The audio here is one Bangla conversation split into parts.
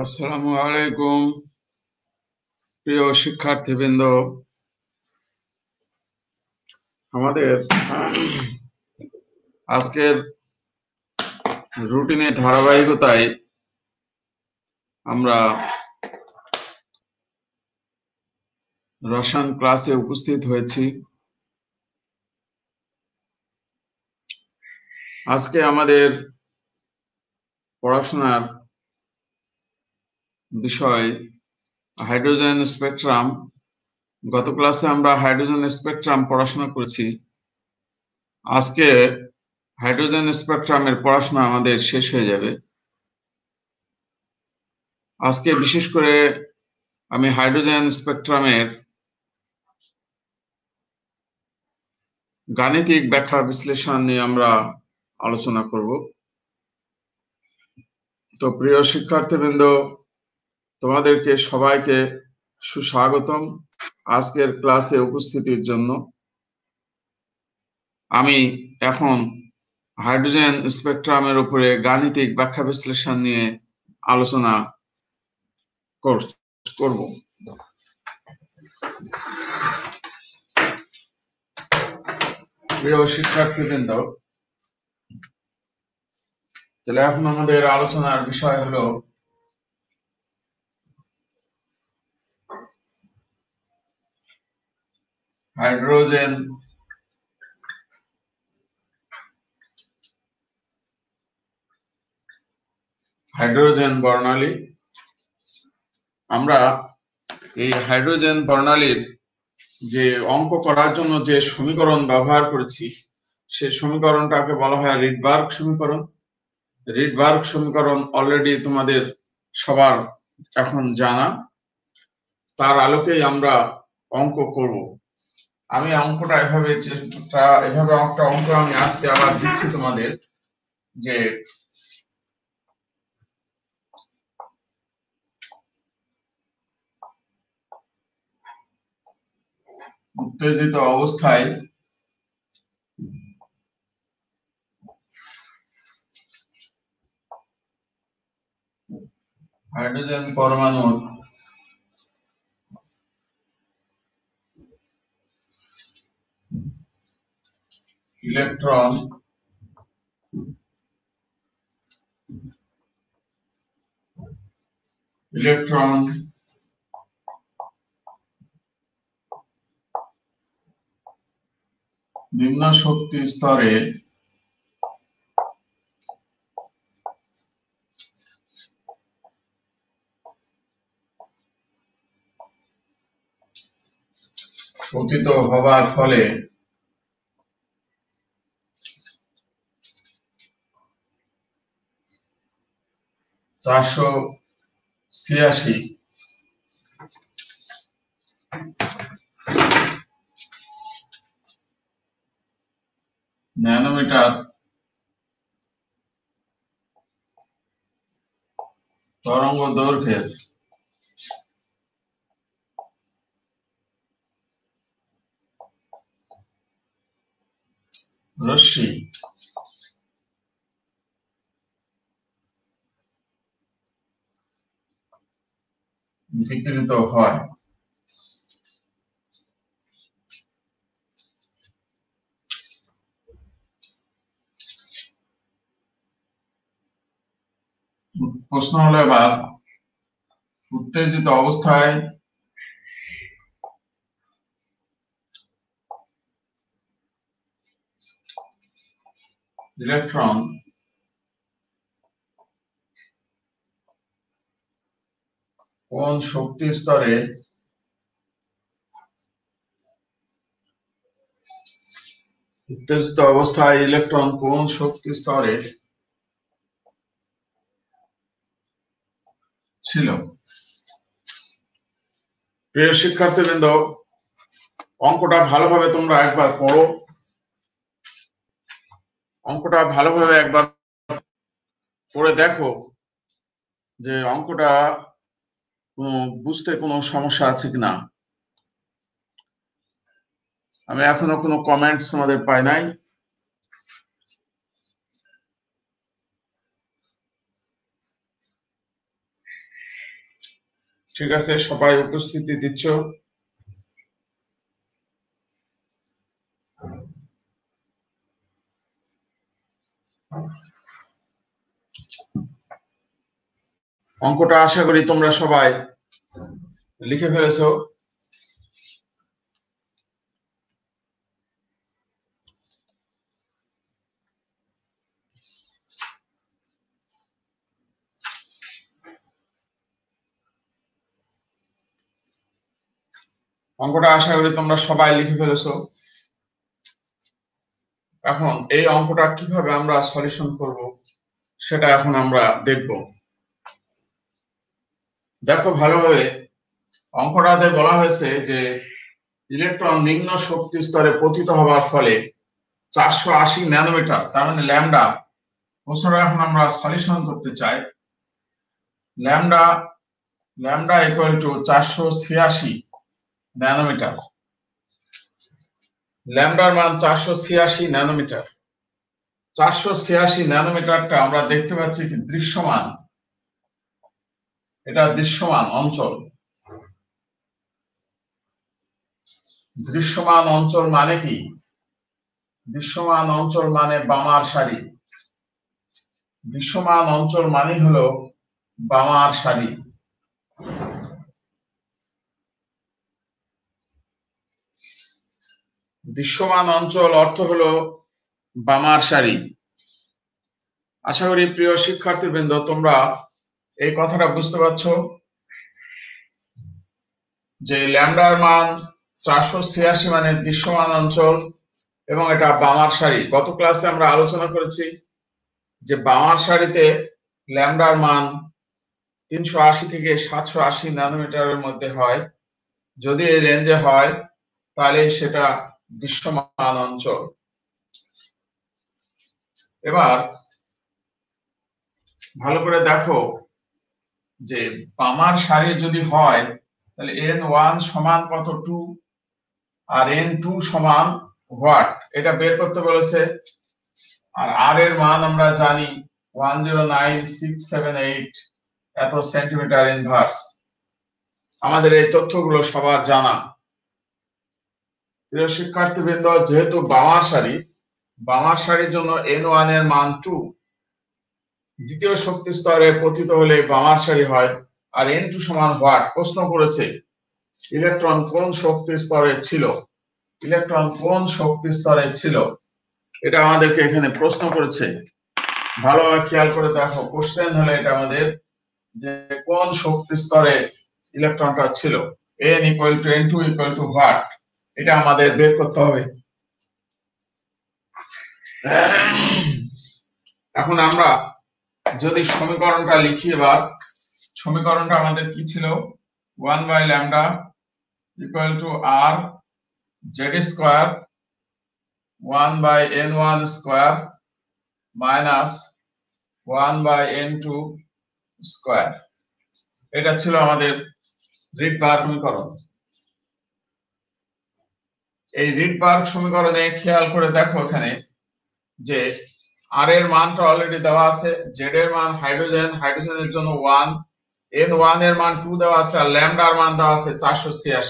আসসালামু আলাইকুম প্রিয় শিক্ষার্থীবৃন্দ, আমাদের আজকের রুটিনের ধারাবাহিকতায় আমরা রসায়ন ক্লাসে উপস্থিত হয়েছি। আজকে আমাদের পড়াশোনার বিষয় হাইড্রোজেন স্পেকট্রাম। গত ক্লাসে আমরা হাইড্রোজেন স্পেকট্রাম পড়াশোনা করেছি। আজকে হাইড্রোজেন স্পেকট্রামের পড়াশোনা আমাদের শেষ হয়ে যাবে। আজকে বিশেষ করে আমি হাইড্রোজেন স্পেকট্রামের গাণিতিক ব্যাখ্যা বিশ্লেষণ নিয়ে আমরা আলোচনা করব। তো প্রিয় শিক্ষার্থীবৃন্দ, তোমাদেরকে সবাইকে সুস্বাগতম আজকের ক্লাসে উপস্থিতির জন্য। আমি এখন হাইড্রোজেন স্পেকট্রামের উপরে গাণিতিক ব্যাখ্যা বিশ্লেষণ নিয়ে আলোচনা করব। প্রিয় শিক্ষার্থীবৃন্দ, তাহলে এখন আমাদের আলোচনার বিষয় হলো হাইড্রোজেন বর্ণালী। আমরা এই হাইড্রোজেন বর্ণালীর যে অঙ্ক করার জন্য যে সমীকরণ ব্যবহার করেছি, সেই সমীকরণটাকে বলা হয় রিডবার্গ সমীকরণ। রিডবার্গ সমীকরণ অলরেডি তোমাদের সবার এখন জানা, তার আলোকেই আমরা অঙ্ক করব। আমি অঙ্কটা এভাবে একটা অঙ্ক আমি আজকে আবার দিচ্ছি তোমাদের, যে উত্তেজিত অবস্থায় হাইড্রোজেন পরমাণুর ইলেকট্রন নিম্ন শক্তি স্তরে পতিত হবার ফলে চারশো 86 ন্যানোমিটার তরঙ্গ দৈর্ঘ্যের রশ্মি বিকিরিত হয়। প্রশ্ন হলো এবার, উত্তেজিত অবস্থায় ইলেকট্রন কোন শক্তি স্তরে ছিল। প্রিয় শিক্ষার্থীবৃন্দ, অঙ্কটা ভালোভাবে তোমরা একবার পড়ো, অঙ্কটা ভালোভাবে একবার পড়ে দেখো যে অঙ্কটা বুঝতে কোনো সমস্যা আছে কিনা। আমি এখনো কোনো কমেন্টস আমাদের পাই নাই। ঠিক আছে, সবাই উপস্থিতি দিচ্ছ। অঙ্কটা আশা করি তোমরা সবাই লিখে ফেলেছো। অঙ্কটা আশা করি তোমরা সবাই লিখে ফেলেছো। এখন এই অঙ্কটা কিভাবে আমরা সলিউশন করব সেটা এখন আমরা দেখব। দেখো ভালোভাবে, অঙ্কটাতে বলা হয়েছে যে ইলেকট্রন নিম্ন শক্তি স্তরে পতিত হওয়ার ফলে 480 ন্যানোমিটার, তার মানে ল্যামডা, প্রশ্নটা এখন আমরা সলিউশন করতে চাই। Lambda equal to 486 nanometre. ল্যামডার মান 486 ন্যানোমিটার। 486 ন্যানোমিটারটা আমরা দেখতে পাচ্ছি কি দৃশ্যমান, এটা দৃশ্যমান অঞ্চল। দৃশ্যমান অঞ্চল মানে কি? দৃশ্যমান অঞ্চল মানে বামার সারি। দৃশ্যমান অঞ্চল মানে হলো বামার সারি। দৃশ্যমান অঞ্চল অর্থ হলো বামার সারি। আশা করি প্রিয় শিক্ষার্থীবৃন্দ তোমরা এই কথাটা বুঝতে পারছো যে ল্যামডার মান 486 মানে দৃশ্যমান অঞ্চল এবং এটা বামার সারি। গত ক্লাসে আমরা আলোচনা করেছি যে বামার সারিতে ল্যামডার মান 380 থেকে 780 ন্যানোমিটারের মধ্যে হয়। যদি এই রেঞ্জে হয় তাহলে সেটা দৃশ্যমান অঞ্চল। এবার ভালো করে দেখো যে বামার সারি যদি হয় তাহলে n1 সমান কত 2 আর n2 সমান হোয়াট এটা বের করতে বলেছে। আর r এর মান আমরা জানি 109678 এত সেন্টিমিটার ইনভার্স। আমাদের এই তথ্যগুলো সবার জানা। প্রিয় শিক্ষার্থীবৃন্দ যেহেতু বামার সারির জন্য n1 এর মান 2, দ্বিতীয় শক্তি স্তরে পতিত হলে বামার সারি হয়। আর n2 সমান হোয়াট প্রশ্ন করেছে ইলেকট্রন কোন শক্তি স্তরে ছিল, ইলেকট্রন কোন শক্তি স্তরে ছিল এটা আমাদেরকে এখানে প্রশ্ন করেছে। ভালোভাবে খেয়াল করে দেখো, কোশ্চেন হলে এটা আমাদের যে কোন শক্তি স্তরে ইলেকট্রনটা ছিল, n equal to n2 equal to what, এটা আমাদের বের করতে হবে। এখন আমরা যদি সমীকরণটা লিখি, এবার সমীকরণটা আমাদের কি ছিল, 1 by lambda equal to r z square 1 by n1 square minus 1 by n2 square, এটা ছিল আমাদের রিডবার্গ সমীকরণ। এই রিডবার্গ সমীকরণে খেয়াল করে দেখো এখানে যে আর এর মানটা অলরেডি দেওয়া আছে, জেড এর মান হাইড্রোজেনের জন্য 1, n1 এর মান 2 দেওয়া আছে, আর ল্যামডার মান দেওয়া আছে 486,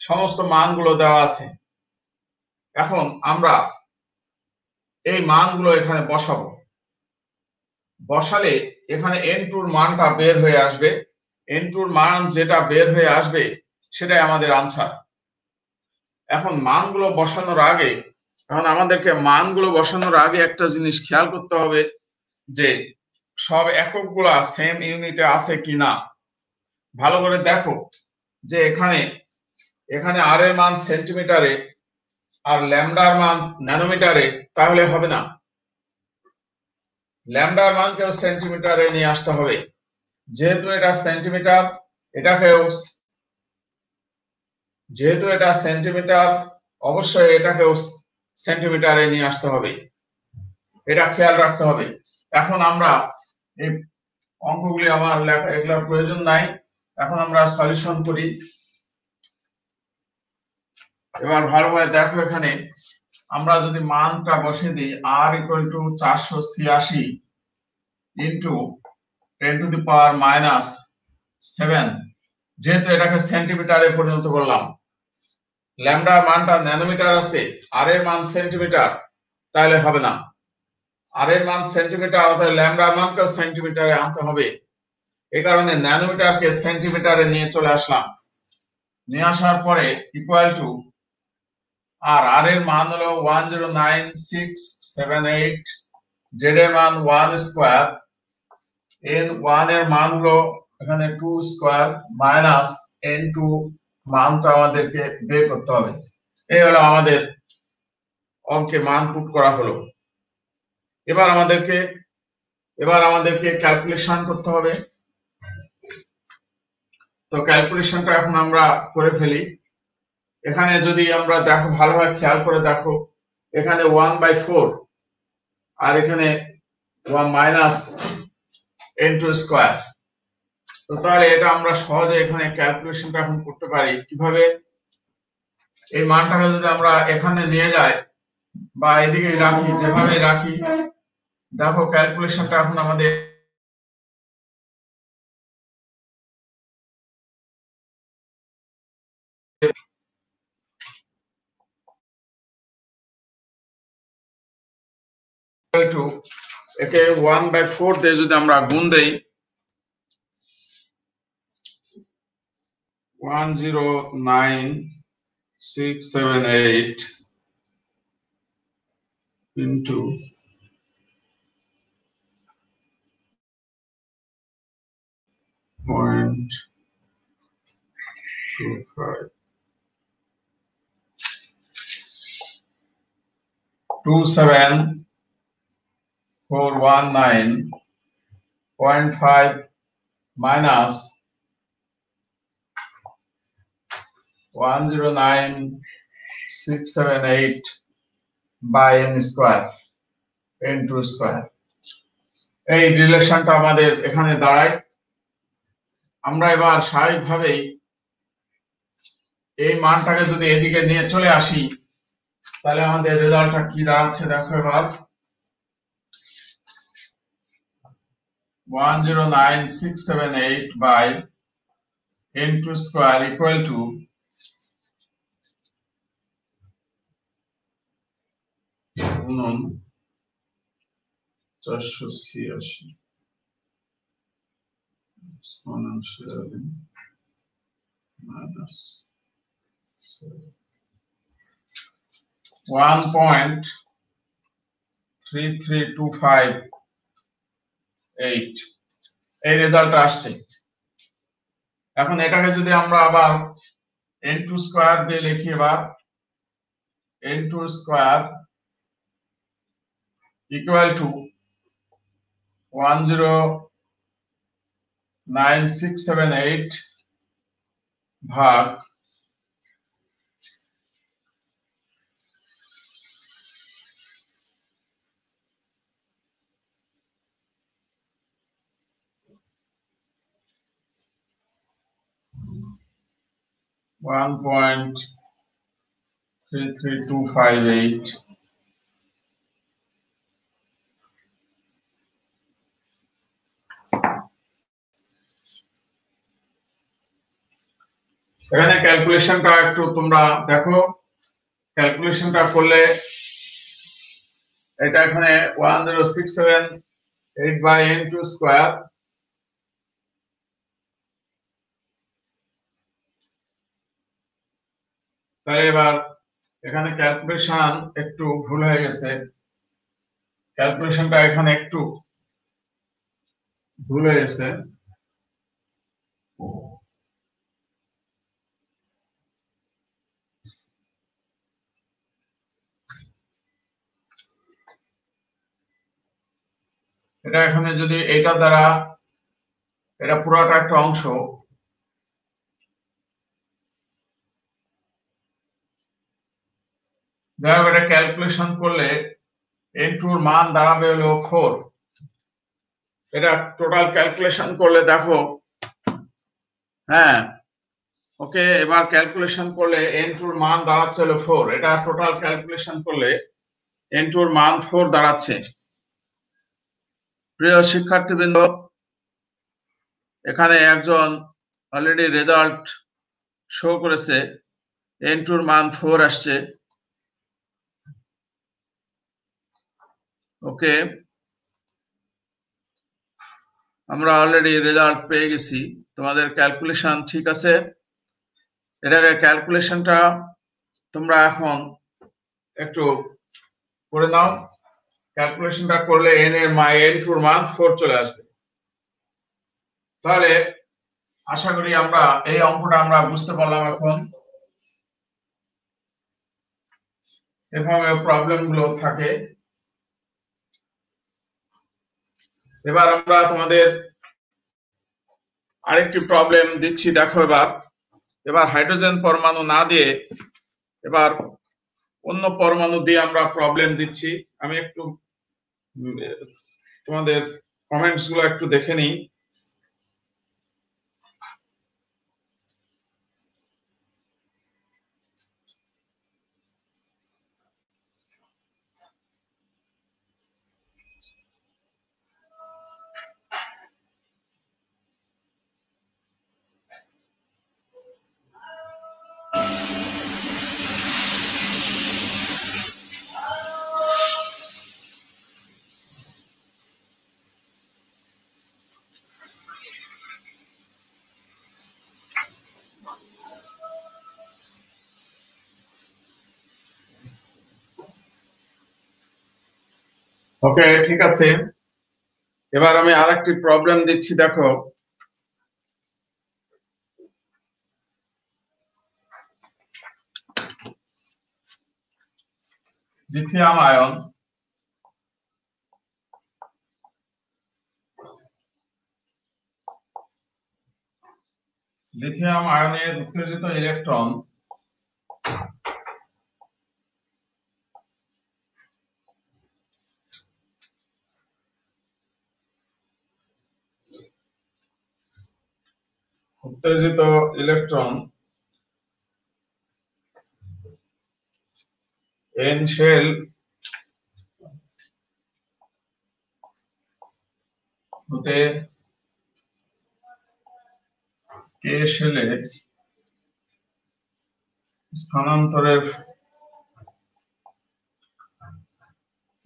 সমস্ত মানগুলো দেওয়া আছে। এখন আমরা এই মানগুলো এখানে বসাবো, বসালে এখানে n2 এর মানটা বের হয়ে আসবে। n2 এর মান যেটা বের হয়ে আসবে সেটাই আমাদের আনসার। এখন মানগুলো বসানোর আগে আমাদেরকে একটা জিনিস খেয়াল করতে হবে যে সব এককগুলা সেম ইউনিটে আছে কিনা। ভালো করে দেখো যে এখানে আর এর মান সেন্টিমিটারে আর ল্যামডার মান ন্যানোমিটারে, তাহলে হবে না। ল্যামডার মানকেও সেন্টিমিটারে নিয়ে আসতে হবে, যেহেতু এটা সেন্টিমিটার, যেহেতু এটা সেন্টিমিটার অবশ্যই এটাকেও সেন্টিমিটারে নিয়ে আসতে হবে, এটা খেয়াল রাখতে হবে। এখন আমরা এই অঙ্কগুলি আমার লেখা এগুলোর প্রয়োজন নাই, এখন আমরা সলিউশন করি। এবার ভালোভাবে দেখো, এখানে আমরা যদি মানটা বসিয়ে দিই r equal to 486 into 10 to the power minus 7, যেহেতু এটাকে সেন্টিমিটারে পরিণত করলাম, ল্যামডার মানটা ন্যানোমিটার আছে, আর এর মান সেন্টিমিটার, তাহলে হবে না। আর এর মান সেন্টিমিটার অর্থাৎ ল্যামডার মানকেও সেন্টিমিটারে আনতে হবে। এই কারণে ন্যানোমিটারকে সেন্টিমিটারে নিয়ে চলে আসলাম। নিয়ে আসার পরে ইকুয়াল টু আর এর মান হলো 109678, জেড এর মান 1 স্কয়ার, n1 এর মান হলো এখানে 2 স্কয়ার মাইনাস n2 মানটা আমাদেরকে বের করতে হবে। এই হলো আমাদের অঙ্কে মান পুট করা হলো। এবার আমাদেরকে ক্যালকুলেশন করতে হবে। তো ক্যালকুলেশনটা এখন আমরা করে ফেলি। এখানে যদি আমরা দেখো, ভালোভাবে খেয়াল করে দেখো, এখানে 1/4 আর এখানে 1 মাইনাস n2 স্কয়ার। তো তাহলে এটা আমরা সহজে এখানে ক্যালকুলেশনটা এখন করতে পারি কিভাবে। এই মানটাকে যদি আমরা এখানে নিয়ে যাই বা এদিকে রাখি, যেভাবে রাখি, দেখো ক্যালকুলেশনটা এখন আমাদের টু একে 1/4 দিয়ে যদি আমরা গুণ দেই 109,678 into 0.25 27,419.5 minus 109,678 by n square n2 square এই রিলেশনটা আমাদের এখানে দাঁড়ায়। আমরা এবার স্বাভাবিকভাবেই এই মানটাকে যদি এদিকে নিয়ে চলে আসি তাহলে আমাদের রেজাল্টটা কি দাঁড়াচ্ছে দেখো এবার 109,678 by n2 square equal to 486 exponentially minus 1.33258 এই রেজাল্টটা আসছে। এখন এটাকে যদি আমরা আবার n2 স্কয়ার দিয়ে লিখি এবার n2 স্কয়ার equal to 109,678 ভাগ 1.33258 এখানে ক্যালকুলেশনটা একটু তোমরা দেখো। ক্যালকুলেশনটা করলে এটা এখানে 10678 by n2 স্কয়ার তাই এবার এখানে ক্যালকুলেশন একটু ভুল হয়ে গেছে। ক্যালকুলেশনটা এখানে একটু ভুল হয়ে গেছে। এটা এখানে যদি এটা দ্বারা এটা পুরোটা একটা অংশ যাই হোক এটা ক্যালকুলেশন করলে n2 এর মান দাঁড়াবে হলো 4। এটা টোটাল ক্যালকুলেশন করলে দেখো হ্যাঁ ওকে এবার ক্যালকুলেশন করলে n2 এর মান দাঁড়াচ্ছে হলো 4। এটা টোটাল ক্যালকুলেশন করলে n2 এর মান 4 দাঁড়াচ্ছে। প্রিয় শিক্ষার্থীবৃন্দ এখানে একজন অলরেডি রেজাল্ট শো করেছে n2 এর মান 4 আসছে। ওকে আমরা অলরেডি রেজাল্ট পেয়ে গেছি। তোমাদের ক্যালকুলেশন ঠিক আছে। এটাকে ক্যালকুলেশনটা তোমরা এখন একটু করে নাও। ক্যালকুলেশনটা করলে n এর n2 এর মান 4 চলে আসবে। তাহলে আশা করি আমরা এই অঙ্কটা আমরা বুঝতে পারলাম। এখন এভাবে প্রবলেম গুলো থাকে। এবার আমরা তোমাদের আরেকটি প্রবলেম দিচ্ছি দেখো। এবার হাইড্রোজেন পরমাণু না দিয়ে এবার অন্য পরমাণু দিয়ে আমরা প্রবলেম দিচ্ছি। আমি একটু তোমাদের কমেন্টস গুলো একটু দেখে নিই। ওকে, ঠিক আছে। এবার আমি আরেকটি প্রবলেম দিচ্ছি, দেখো। লিথিয়াম আয়ন আয়নের উত্তেজিত ইলেকট্রন এন শেল হতে কে শেলে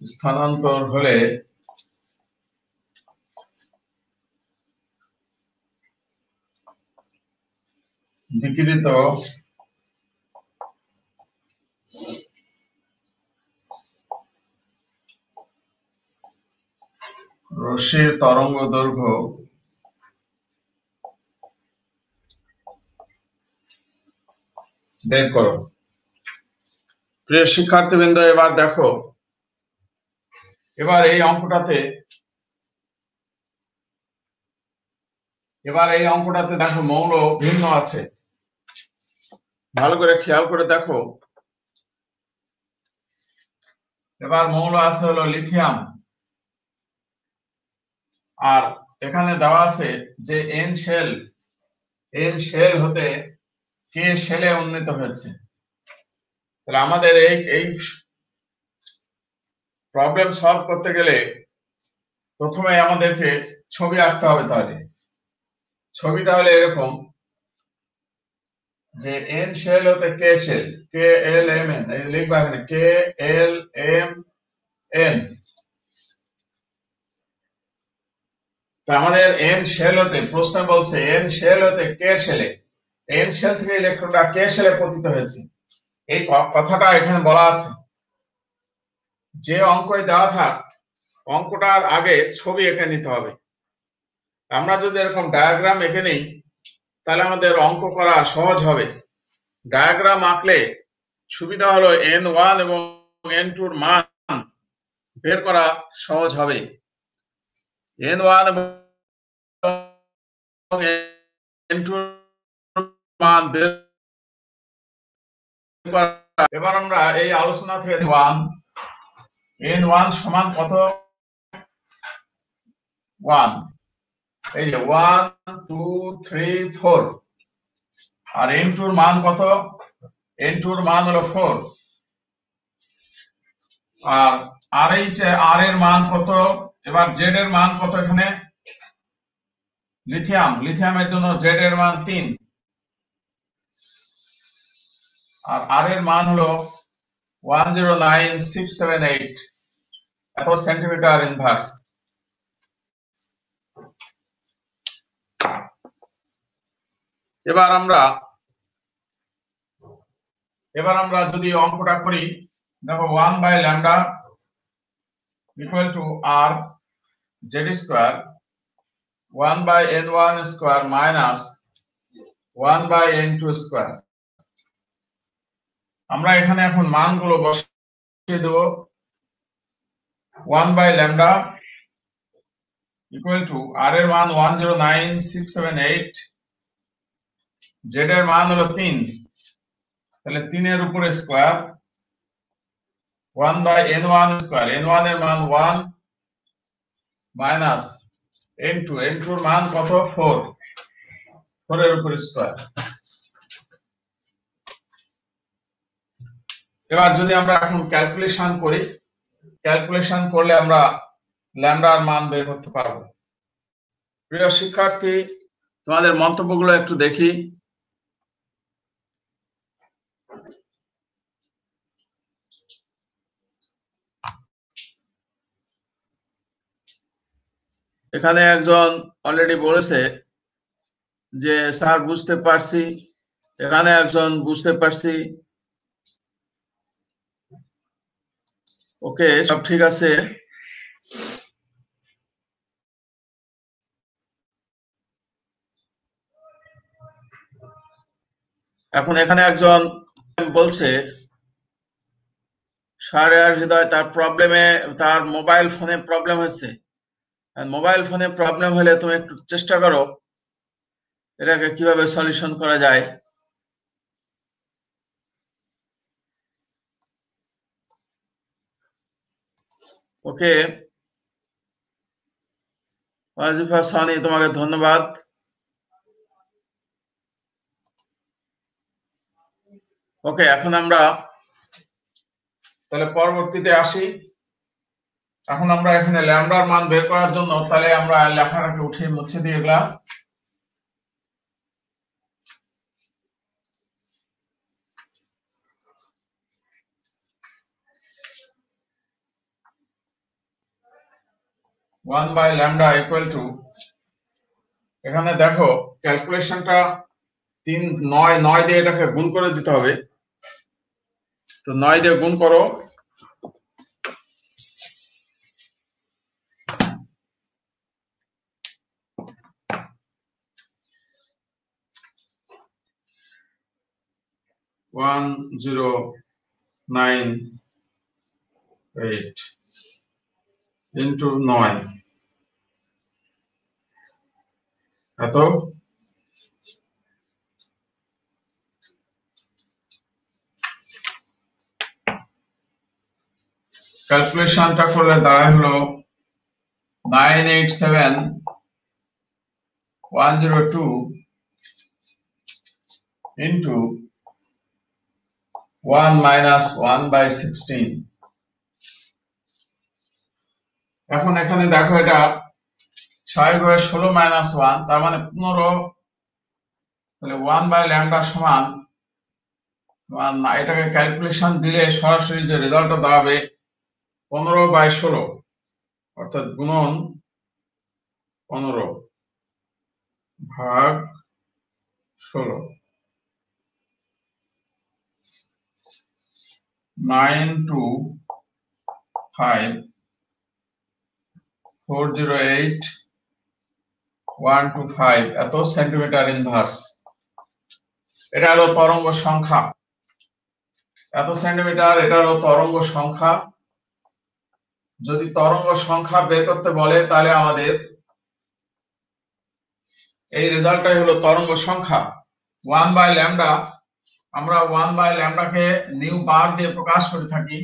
স্থানান্তর হলে বিকিরিত রশ্মির তরঙ্গ দৈর্ঘ্য বের করো। প্রিয় শিক্ষার্থীবৃন্দ, এবার দেখো, এবার এই অঙ্কটাতে দেখো মৌল ভিন্ন আছে। ভালো করে খেয়াল করে দেখো। এবার মৌল আছে হলো লিথিয়াম, আর এখানে দেওয়া আছে যে এন শেল হতে কে শেলে উন্নীত হয়েছে। তাহলে আমাদের এই প্রবলেম সলভ করতে গেলে প্রথমে আমাদেরকে ছবি আঁকতে হবে। তাহলে ছবিটা হলো এরকম যে এন শেল হতে কে শেল, কে এল এম এন, এই লিখবা এখানে কে এল এম এন। তা আমাদের এন শেল হতে, প্রশ্ন বলছে এন শেল হতে কে শেলে, এন শেল থেকে ইলেকট্রনটা কে শেলে পতিত হয়েছে, এই কথাটা এখানে বলা আছে। যে অঙ্কই দেওয়া থাক, অঙ্কটার আগে ছবি এঁকে নিতে হবে। আমরা যদি এরকম ডায়াগ্রাম এঁকে নিই তাহলে আমাদের অঙ্ক করা সহজ হবে। ডায়াগ্রাম আঁকলে সুবিধা হলো n1 এবং n2 এর মান বের করা সহজ হবে। n1 এবং n2 এর মান বের করা। এবার আমরা এই আলোচনা থেকে n1 সমান কত, 1, এই যে 1 2 3 4, আর n2 এর মান কত, n2 এর মান হলো 4, আর r এর মান কত। এবার z এর মান কত, এখানে লিথিয়ামের জন্য z এর মান 3, আর r এর মান হলো 109678 এত সেন্টিমিটার ইনভার্স। এবার আমরা যদি অঙ্কটা করি, দেখো 1/λ equal to r z square 1/n1 square minus 1/n2 square। আমরা এখানে এখন মানগুলো বসিয়ে দেব। 1/λ equal to r এর মান 109678, z এর মান হলো 3, তাহলে 3 এর উপরে স্কয়ার 1/n1 স্কয়ার, n1 এর মান 1 মাইনাস n2 এর মান কত, 4, 4 এর উপরে স্কয়ার। এবার যদি আমরা এখন ক্যালকুলেশন করি, ক্যালকুলেশন করলে আমরা ল্যামডার মান বের করতে পারবো। প্রিয় শিক্ষার্থী, তোমাদের মন্তব্যগুলো একটু দেখি। এখানে একজন অলরেডি বলেছে যে স্যার বুঝতে পারছি, এখানে একজন বুঝতে পারছি। ওকে, সব ঠিক আছে। এখন এখানে একজন বলছে শাহরিয়ার হৃদয় তার মোবাইল ফোনে প্রবলেম হয়েছে। মোবাইল ফোনে প্রবলেম হলে তুমি একটু চেষ্টা করো এটাকে কিভাবে সলিউশন করা যায়। ওকে ওয়াজিফা সানি, তোমাকে ধন্যবাদ। ওকে, এখন আমরা তাহলে পরবর্তীতে আসি। এখন আমরা এখানে ল্যামডার মান বের করার জন্য তাহলে আমরা লেখাটাকে উঠিয়ে মুছে দিয়ে এগুলা 1/λ ইকুয়াল টু, এখানে দেখো ক্যালকুলেশনটা 9 দিয়ে এটাকে গুণ করে দিতে হবে। তো 9 দিয়ে গুণ করো, ওয়ান 098 ইন্টু 9 এত ক্যালকুলেশনটা করলে দাঁড়ায় হলো 987102 ইন্টু 1 মাইনাস 1/16। এখন এখানে দেখো এটা স্বাভাবিকভাবে 16 মাইনাস 1 তার মানে 15, তাহলে 1/λ সমান এটাকে ক্যালকুলেশন দিলে সরাসরি যে রেজাল্টটা দাঁড়াবে 15/16, অর্থাৎ গুণন 15 ভাগ 16, 925408125 এত সেন্টিমিটার ইনভার্স। এটা হলো তরঙ্গ সংখ্যা, এত সেন্টিমিটার, এটা হলো তরঙ্গ সংখ্যা। যদি তরঙ্গ সংখ্যা বের করতে বলে তাহলে আমাদের এই রেজাল্টটাই হলো তরঙ্গ সংখ্যা। 1/λ, আমরা 1/λ কে নিউ বার দিয়ে প্রকাশ করে থাকি।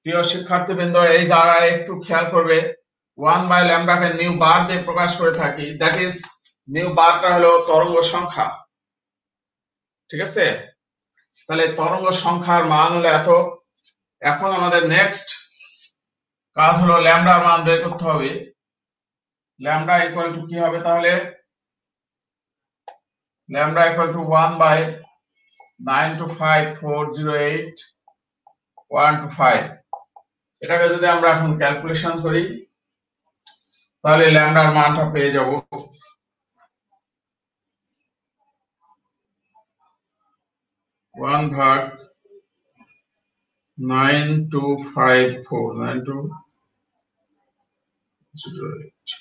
প্রিয় শিক্ষার্থীবৃন্দ, এই জায়গায় একটু খেয়াল করবে, 1/λ কে নিউ বার দিয়ে প্রকাশ করে থাকি, দ্যাট ইজ নিউ বারটা হলো তরঙ্গ সংখ্যা। ঠিক আছে, তাহলে তরঙ্গ সংখ্যার মান হলো এত। এখন আমাদের নেক্সট কাজ হলো ল্যামডার মান বের করতে হবে। ল্যামডা ইকুয়াল টু কি হবে তাহলে? Lambda equal two 1/925408125। এটাকে যদি আমরা এখন ক্যালকুলেশন করি তাহলে ল্যামডার মানটা পেয়ে যাব 1/92549208।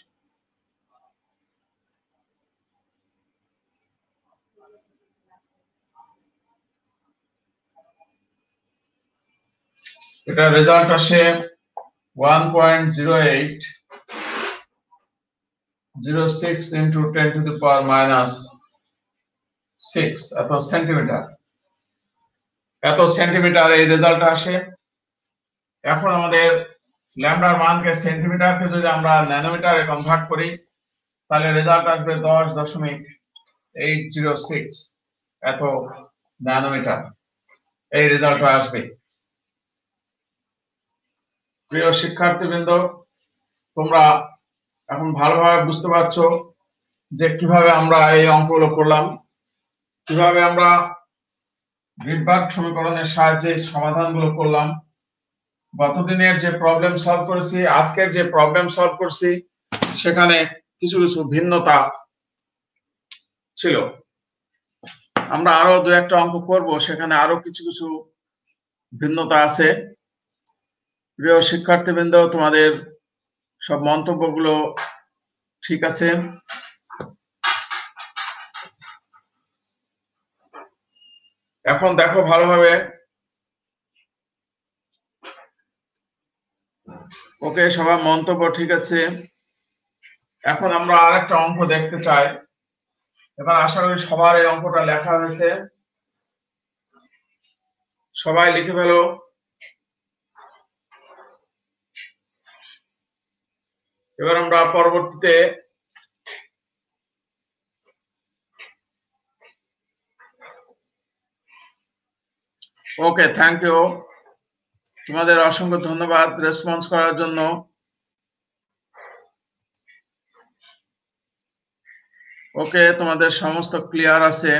এটা রেজাল্ট আসে 1.0806 into 10 to the power minus 6 এত সেন্টিমিটার, এত সেন্টিমিটার এই রেজাল্ট আসে। এখন আমাদের ল্যামডার মানকে সেন্টিমিটারকে যদি আমরা ন্যানোমিটারে কনভার্ট করি তাহলে রেজাল্ট আসবে 10.806 এত ন্যানোমিটার, এই রেজাল্টটা আসবে। প্রিয় শিক্ষার্থীবৃন্দ, তোমরা এখন ভালোভাবে বুঝতে পারছো যে কিভাবে আমরা এই অঙ্কগুলো করলাম, কিভাবে আমরা রিডবার্গ সমীকরণের সাহায্যে সমাধানগুলো করলাম। গতদিনের যে প্রবলেম সলভ করেছি, আজকের যে প্রবলেম সলভ করছি সেখানে কিছু কিছু ভিন্নতা ছিল। আমরা আরো দু একটা অঙ্ক করব, সেখানে আরো কিছু কিছু ভিন্নতা আছে। প্রিয় শিক্ষার্থীবৃন্দ, তোমাদের সব মন্তব্যগুলো ঠিক আছে? এখন দেখো ভালোভাবে। ওকে, সবার মন্তব্য ঠিক আছে। এখন আমরা আরেকটা অঙ্ক দেখতে চাই। এবার আশা করি সবার এই অঙ্কটা লেখা হয়েছে, সবাই লিখে ফেলো। এবার আমরা পরবর্তীতে ওকে, থ্যাংক ইউ, তোমাদের অসংখ্য ধন্যবাদ রেসপন্স করার জন্য। ওকে, তোমাদের সমস্ত ক্লিয়ার আছে।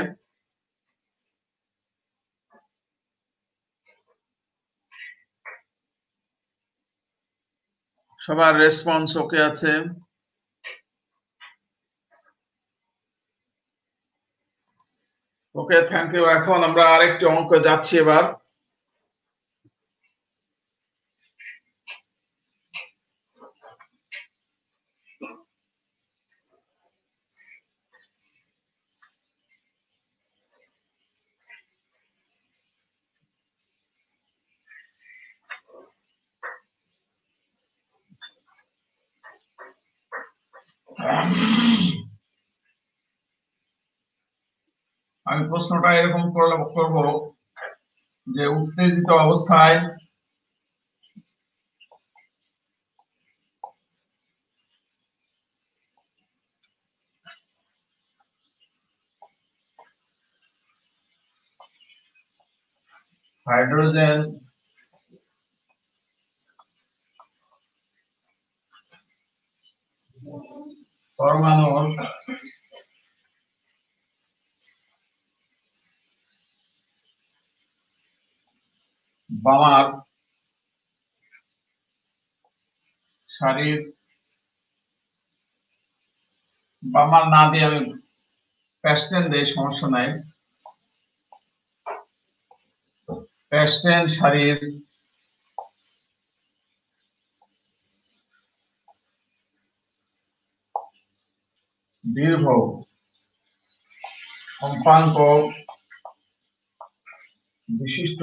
সবার রেসপন্স ওকে আছে। ওকে, থ্যাংক ইউ। এখন আমরা আরেকটি অঙ্ক যাচ্ছি এবার। আমি প্রশ্নটা এরকম করব যে উত্তেজিত অবস্থায় হাইড্রোজেন পরমাণুর বামার সারির, বামার না দিয়ে আমি পার্সেন্ট দেই, সমস্যা নাই। পার্সেন্ট সারির দীর্ঘ কম্পাঙ্ক বিশিষ্ট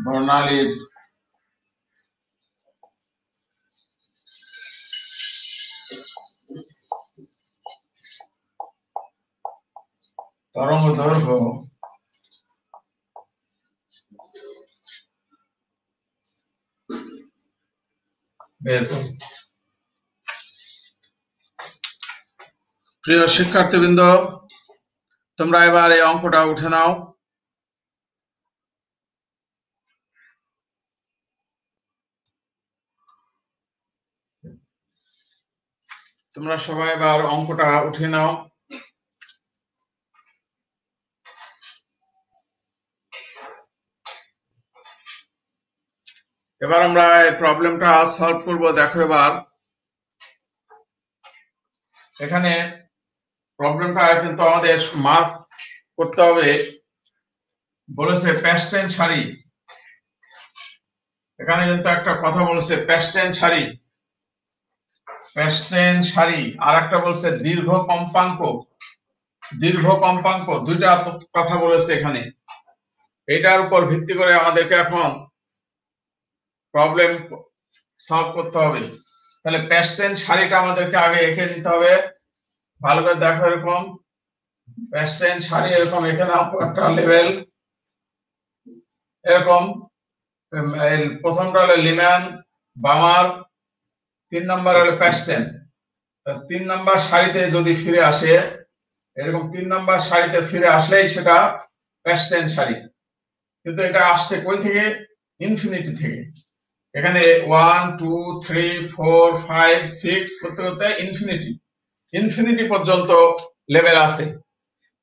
বর্ণালীর তরঙ্গ দৈর্ঘ্য বের করো। প্রিয় শিক্ষার্থীবৃন্দ, তোমরা এবার এই অঙ্কটা উঠে নাও। তোমরা সবাই এবার অঙ্কটা উঠে নাও। এবার আমরা এই প্রবলেমটা সলভ করব। দেখো এবার এখানে প্রবলেমটা কিন্তু আমাদের মার্ক করতে হবে। বলেছে পার্সেন্ট সারি, এখানে কিন্তু একটা কথা বলেছে পার্সেন্ট সারি, পার্সেন্ট সারি, আর একটা বলছে দীর্ঘ কম্পাঙ্ক, দীর্ঘ কম্পাঙ্ক, দুইটা কথা বলেছে এখানে। এটার উপর ভিত্তি করে আমাদেরকে এখন প্রবলেম সলভ করতে হবে। তাহলে পার্সেন্ট সারিটা আমাদেরকে আগে এঁকে দিতে হবে। ভালো করে দেখো, এরকম পার্সেন্ট সারি এরকম এঁকে নাও একটা লেভেল। এরকম প্রথমটা হলো লিম্যান বামার, 3 নাম্বার হলো পার্সেন্ট। 3 নাম্বার সারিতে যদি ফিরে আসে, এরকম 3 নাম্বার সারিতে ফিরে আসলেই সেটা পার্সেন্ট সারি। কিন্তু এটা আসছে কই থেকে? ইনফিনিটি থেকে। এখানে 1 2 3 4 5 6 করতে করতে ইনফিনিটি পর্যন্ত লেভেল আছে।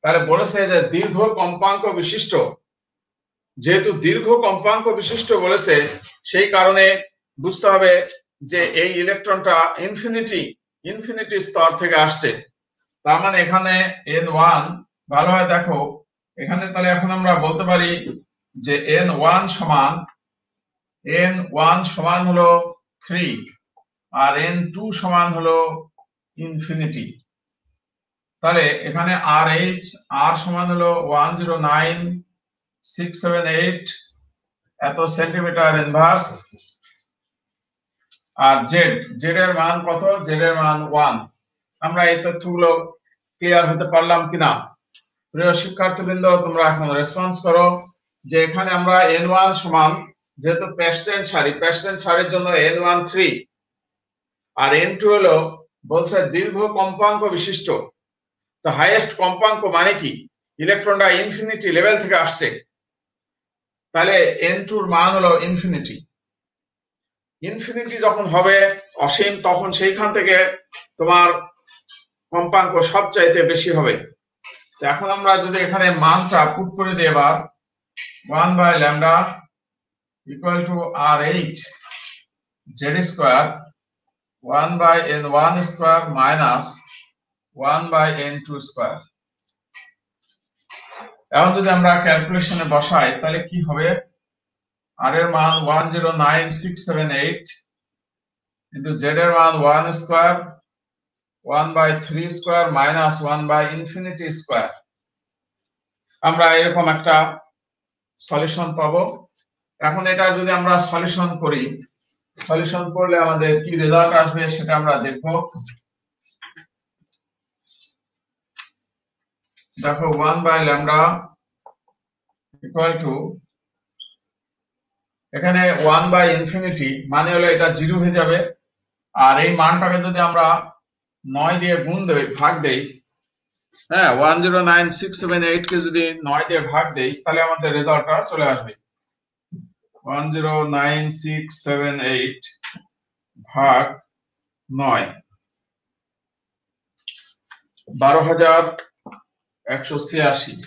তাহলে বলেছে যে দীর্ঘ কম্পাঙ্ক বিশিষ্ট, যেহেতু দীর্ঘ কম্পাঙ্ক বিশিষ্ট বলেছে, সেই কারণে বুঝতে হবে যে এই ইলেকট্রনটা ইনফিনিটি স্তর থেকে আসছে। তার মানে এখানে n1, ভালোভাবে দেখো এখানে, তাহলে এখন আমরা বলতে পারি যে n1 সমান হলো 3, আর n2 সমান হলো ইনফিনিটি। তাহলে এখানে আর সমান হলো 109678 এত সেন্টিমিটার ইনভার্স। আর জেড এর মান কত? জেড এর মান 1। আমরা এই তথ্যগুলো ক্লিয়ার হতে পারলাম কিনা? প্রিয় শিক্ষার্থীবৃন্দ, তোমরা এখন রেসপন্স করো যে এখানে আমরা n1 সমান, যেহেতু পার্সেন্ট সারির জন্য n1 3 আর n2 হলো বলছে দীর্ঘ কম্পাঙ্ক বিশিষ্ট। তো হাইয়েস্ট কম্পাঙ্ক মানে কি? ইলেকট্রনটা ইনফিনিটি লেভেল থেকে আসছে, তাহলে n2 এর মান হলো ইনফিনিটি। ইনফিনিটি যখন হবে অসীম, তখন সেইখান থেকে তোমার কম্পাঙ্ক সবচাইতে বেশি হবে। তো এখন আমরা যদি এখানে মানটা পুট করে দিই, এবার 1/λ equal to RH z square 1/n1 square minus 1/n2 square। এখন যদি আমরা ক্যালকুলেশনে বসাই তাহলে কি হবে? আর এর মান 109678 ইন্টু জেড এর মান 1 স্কয়ার 1/3 স্কয়ার মাইনাস 1/ইনফিনিটি স্কয়ার। আমরা এরকম একটা সলিউশন পাবো। এখন এটা যদি আমরা সলিউশন করি, সলিউশন করলে আমাদের কি রেজাল্ট আসবে সেটা আমরা দেখব। দেখো 1/λ ইকুয়াল টু, এখানে 1/ইনফিনিটি মানে হলো এটা 0 হয়ে যাবে। আর এই মানটাকে যদি আমরা 9 দিয়ে গুণ দেই, ভাগ দেই, হ্যাঁ 109678 কে যদি 9 দিয়ে ভাগ দেই তাহলে আমাদের রেজাল্টটা চলে আসবে 109678 ভাগ 9, 12186,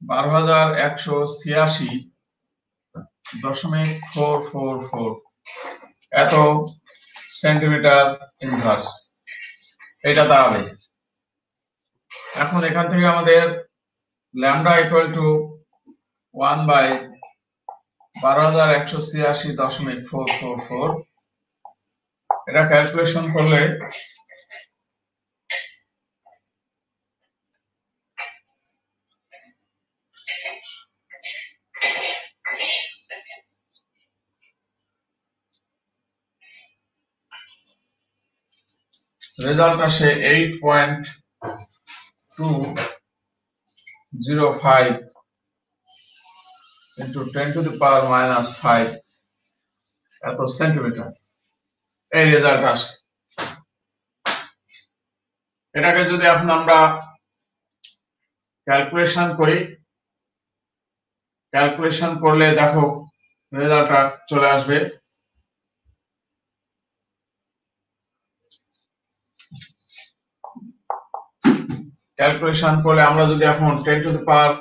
12186.444 এত সেন্টিমিটার ইনভার্স এটা দাঁড়াবে। এখন এখান থেকে আমাদের ল্যামডা ইকুয়াল টু 1/12186.444 এটা ক্যালকুলেশন করলে রেজাল্ট আসে 8.205 into 10 to the power minus 5 এত সেন্টিমিটার এই রেজাল্ট আসে। এটাকে যদি এখন আমরা ক্যালকুলেশন করি, ক্যালকুলেশন করলে দেখো রেজাল্টটা চলে আসবে ক্যালকুলেশন করলে আমরা যদি এখন 10 to the power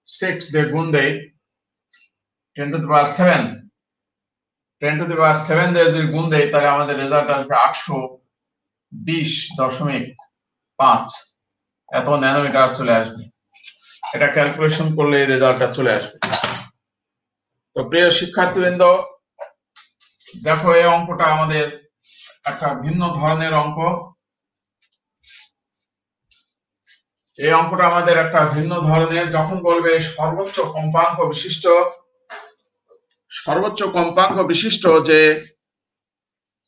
6 দিয়ে গুণ দেই, 10 to the power 7 দিয়ে যদি গুণ দেই তাহলে আমাদের রেজাল্ট আসবে 820.5 এত ন্যানোমিটার চলে আসবে। এটা ক্যালকুলেশন করলে এই রেজাল্টটা চলে আসবে। তো প্রিয় শিক্ষার্থীবৃন্দ, দেখো এই অঙ্কটা আমাদের একটা ভিন্ন ধরনের অঙ্ক। এই অঙ্কটা আমাদের একটা ভিন্ন ধরনের, যখন বলবে সর্বোচ্চ কম্পাঙ্ক বিশিষ্ট যে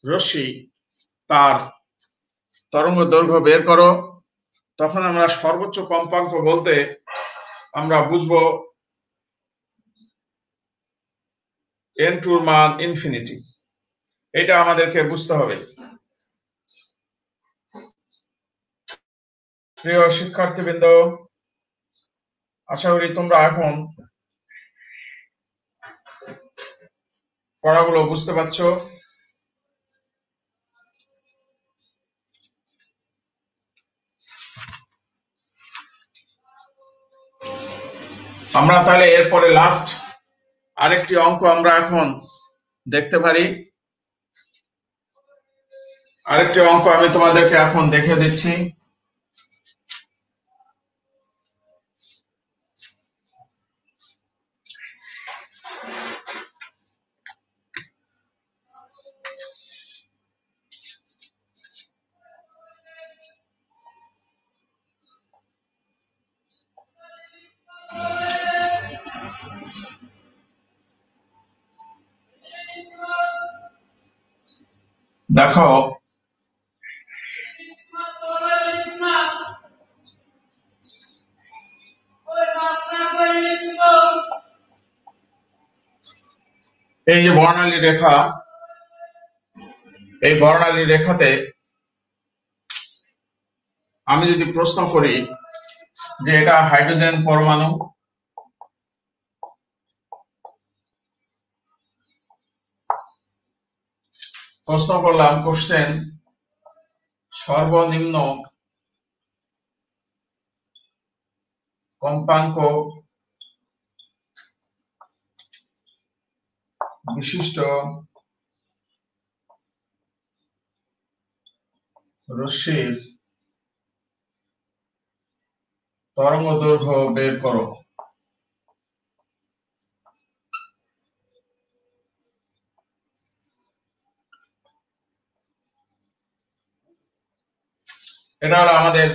রশ্মি তার তরঙ্গ দৈর্ঘ্য বের করো, তখন আমরা সর্বোচ্চ কম্পাঙ্ক বলতে আমরা বুঝবো n2 এর মান ইনফিনিটি। এটা আমাদেরকে বুঝতে হবে। প্রিয় শিক্ষার্থীবৃন্দ, আশা করি তোমরা এখন পড়াগুলো বুঝতে পারছো। আমরা তাহলে এরপরে লাস্ট আরেকটি অঙ্ক আমরা এখন দেখতে পারি। আরেকটি অঙ্ক আমি তোমাদেরকে এখন দেখে দিচ্ছি। দেখো এই যে বর্ণালী রেখা, এই বর্ণালী রেখাতে আমি যদি প্রশ্ন করি যে এটা হাইড্রোজেন পরমাণু, প্রশ্ন করলাম কোশ্চেন সর্বনিম্ন কম্পাঙ্ক বিশিষ্ট রশ্মির তরঙ্গ দৈর্ঘ্য বের করো। এটা হলো আমাদের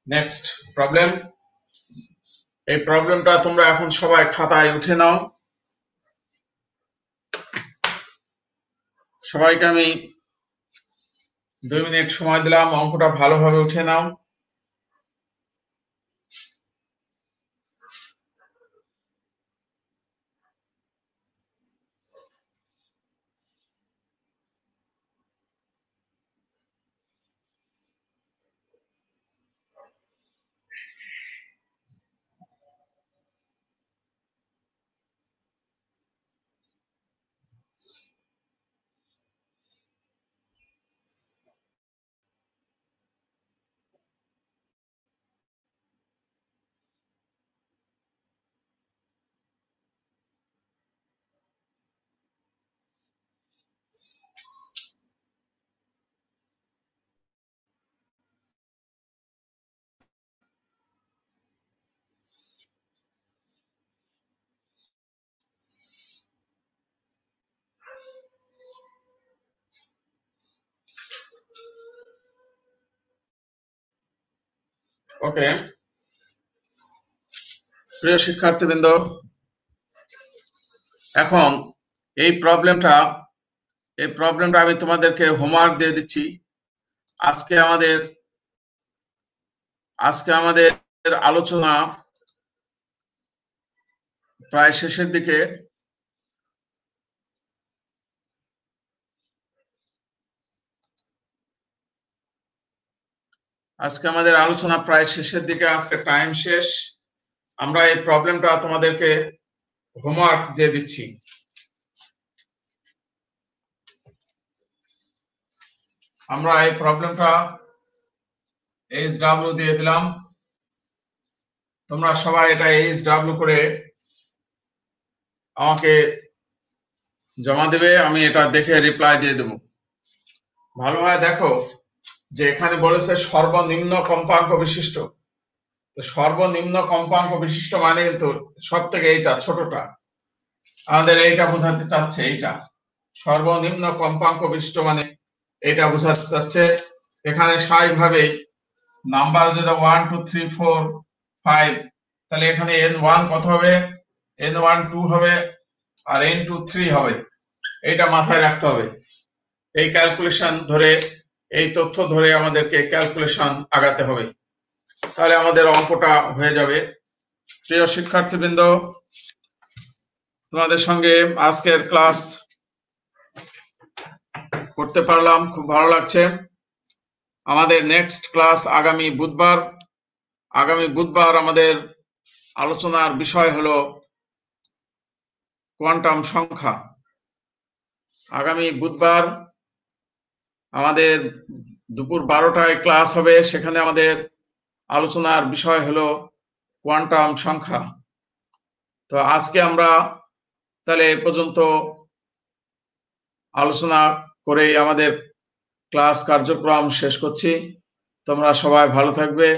নেক্সট প্রবলেম। এই প্রবলেমটা তোমরা এখন সবাই খাতায় উঠে নাও। সবাইকে আমি 2 মিনিট সময় দিলাম, অঙ্কটা ভালোভাবে উঠে নাও। ওকে, প্রিয় শিক্ষার্থীবৃন্দ, এখন এই প্রবলেমটা আমি তোমাদেরকে হোমওয়ার্ক দিয়ে দিচ্ছি। আজকে আমাদের আলোচনা প্রায় শেষের দিকে। আজকে টাইম শেষ। আমরা এই প্রবলেমটা তোমাদেরকে হোমওয়ার্ক দিয়ে দিচ্ছি। আমরা এই প্রবলেমটা HW দিয়ে দিলাম। তোমরা সবাই এটা HW করে আমাকে জমা দেবে, আমি এটা দেখে রিপ্লাই দিয়ে দেব। ভালোভাবে দেখো যে এখানে বলেছে সর্বনিম্ন কম্পাঙ্ক বিশিষ্ট। তো সর্বনিম্ন কম্পাঙ্ক বিশিষ্ট মানে কিন্তু সব থেকে এইটা ছোটটা, আমাদের এইটা বোঝাতে চাচ্ছে। এইটা সর্বনিম্ন কম্পাঙ্ক বিশিষ্ট মানে এইটা বোঝাতে চাচ্ছে। এখানে স্বাভাবিকভাবেই নাম্বার যদি 1 2 3 4 5, তাহলে এখানে n1 কত হবে, n1 2 হবে, আর n2 3 হবে। এইটা মাথায় রাখতে হবে। এই ক্যালকুলেশন ধরে, এই তথ্য ধরে আমাদেরকে ক্যালকুলেশন আগাতে হবে, তাহলে আমাদের অঙ্কটা হয়ে যাবে। প্রিয় শিক্ষার্থীবৃন্দ, তোমাদের সঙ্গে আজকের ক্লাস করতে পারলাম, খুব ভালো লাগছে। আমাদের নেক্সট ক্লাস আগামী বুধবার। আমাদের আলোচনার বিষয় হলো কোয়ান্টাম সংখ্যা। আগামী বুধবার আমাদের দুপুর 12টায় ক্লাস হবে। সেখানে আমাদের আলোচনার বিষয় হলো কোয়ান্টাম সংখ্যা। তো আজকে আমরা তাহলে এ পর্যন্ত আলোচনা করে আমাদের ক্লাস কার্যক্রম শেষ করছি। তোমরা সবাই ভালো থাকবে।